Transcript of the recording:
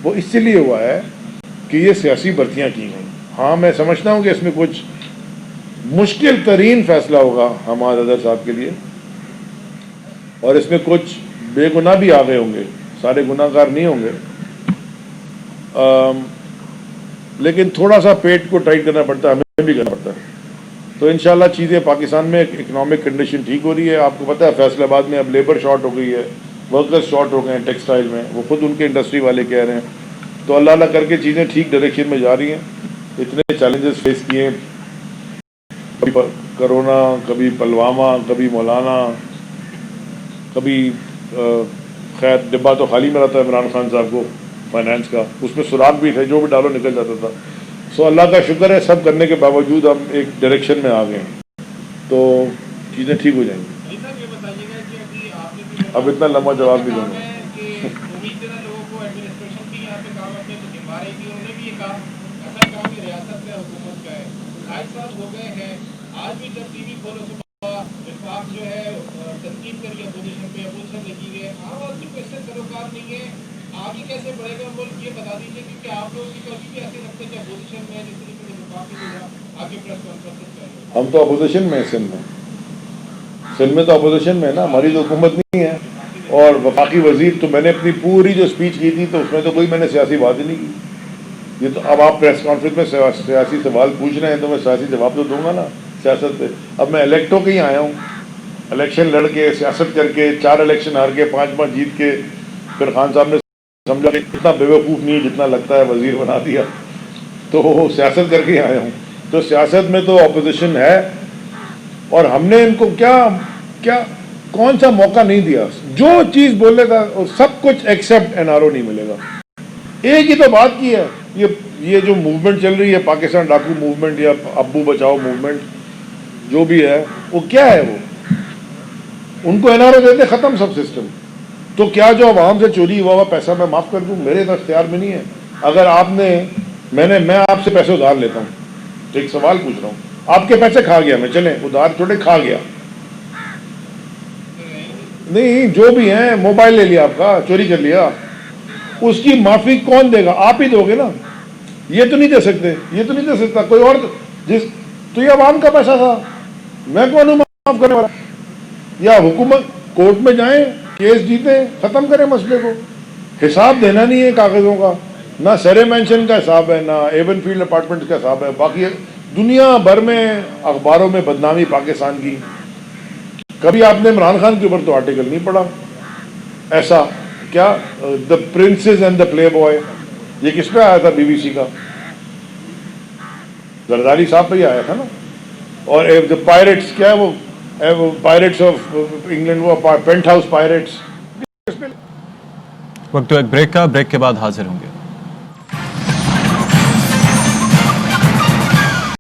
وہ اس لیے ہوا ہے کہ یہ سیاسی بھرتیاں کی گئیں. ہاں میں سمجھتا ہوں کہ اس میں کچھ مشکل ترین فیصلہ ہوگا حماد اظہر صاحب کے لیے, اور اس میں کچھ بے گناہ بھی آ گئے ہوں گے, سارے گناہ گار نہیں ہوں گے, لیکن تھوڑا سا پیٹ کو ٹائٹ کرنا پڑتا ہے, ہمیں بھی کرنا پڑتا ہے. تو انشاءاللہ چیزیں پاکستان میں اکنامک کنڈیشن ٹھیک ہو رہی ہے. آپ کو پتہ ہے فیصل آباد میں اب لیبر شارٹ ہو گئی ہے, ورکرز شارٹ ہو گئے ہیں ٹیکسٹائل میں, وہ خود ان کے انڈسٹری والے کہہ رہے ہیں. تو اللہ اللہ کر کے چیزیں ٹھیک ڈائریکشن میں جا رہی ہیں. اتنے چیلنجز فیس کیے, کبھی کرونا, کبھی پلوامہ, کبھی مولانا, کبھی خیر ڈبہ تو خالی ملا تھا عمران خان صاحب کو فائنانس کا, اس میں سراغ بھی تھے, جو بھی ڈالو نکل جاتا تھا. سو اللہ کا شکر ہے سب کرنے کے باوجود ہم ایک ڈائریکشن میں آ گئے ہیں, تو چیزیں ٹھیک ہو جائیں گی. اب اتنا لمبا جواب بھی دوں گا. آج بھی جب ٹی وی کھولو صبح وفاق جو ہے تنقید کری اپوزیشن پہ, اپوزیشن لگی ہوئی ہے, عام آدمی کو اس سے سروکار نہیں ہے. آگے کیسے بڑھے گا ملک, یہ بتا دیجیے, کیونکہ آپ لوگوں کی کبھی بھی ایسے لگتے ہیں کہ اپوزیشن میں جس طریقے سے وفاق کی جگہ آگے پریس کانفرنس کریں. ہم تو اپوزیشن میں ہیں سندھ میں تو اپوزیشن میں ہے نا, ہماری تو حکومت نہیں ہے. اور وفاقی وزیر تو میں نے اپنی پوری جو اسپیچ کی تھی تو اس میں تو کوئی میں نے سیاسی بات ہی نہیں کی. یہ تو اب آپ پریس کانفرنس میں سیاسی سوال پوچھ رہے ہیں تو میں سیاسی جواب تو دوں گا نا سیاست پہ. اب میں الیکٹ ہو کے ہی آیا ہوں, الیکشن لڑ کے, سیاست کر کے, 4 الیکشن ہار کے, 5 جیت کے, پھر خان صاحب نے سمجھا کہ اتنا بے وقوف نہیں جتنا لگتا ہے, وزیر بنا دیا. تو سیاست کر کے ہی آیا ہوں. تو سیاست میں تو اپوزیشن ہے, اور ہم نے ان کو کیا کون سا موقع نہیں دیا. جو چیز بولے گا سب کچھ ایکسیپٹ این آر او نہیں ملے گا. ایک ہی تو بات کی ہے, یہ جو موومنٹ چل رہی ہے پاکستان ڈاکو موومنٹ یا ابو بچاؤ موومنٹ جو بھی ہے, وہ کیا ہے, وہ ان کو این آر او دیتے ختم سب سسٹم. تو کیا جو عوام سے چوری ہوا ہوا پیسہ میں معاف کر دوں؟ میرے تو اختیار میں نہیں ہے. اگر آپ نے میں آپ سے پیسے ادھار لیتا ہوں, ایک سوال پوچھ رہا ہوں, آپ کے پیسے کھا گیا میں, چلیں ادھار چھوڑے, کھا گیا نہیں, جو بھی ہیں, موبائل لے لیا آپ کا, چوری کر لیا, اس کی معافی کون دے گا؟ آپ ہی دو گے نا. یہ تو نہیں دے سکتے, یہ تو نہیں دے سکتا کوئی اور. تو یہ عوام کا پیسہ تھا, میں کون ہوں معاف کرنے والا؟ یا حکومت کورٹ میں جائیں, کیس جیتیں, ختم کریں مسئلے کو. حساب دینا نہیں ہے کاغذوں کا, نہ سیرے مینشن کا حساب ہے, نہ ایون فیلڈ اپارٹمنٹ کا حساب ہے. باقی دنیا بھر میں اخباروں میں بدنامی پاکستان کی. کبھی آپ نے عمران خان کے اوپر تو آرٹیکل نہیں پڑھا ایسا. کیا the princess and the playboy بوائے, یہ کس پہ آیا تھا؟ بی بی سی کا زرداری صاحب پہ ہی آیا تھا نا. اور دا پائریٹس, کیا ہے وہ پائریٹس آف انگلینڈ, وہ پینٹ ہاؤس پائریٹس. وقت ایک بریک کا, بریک کے بعد حاضر ہوں گے.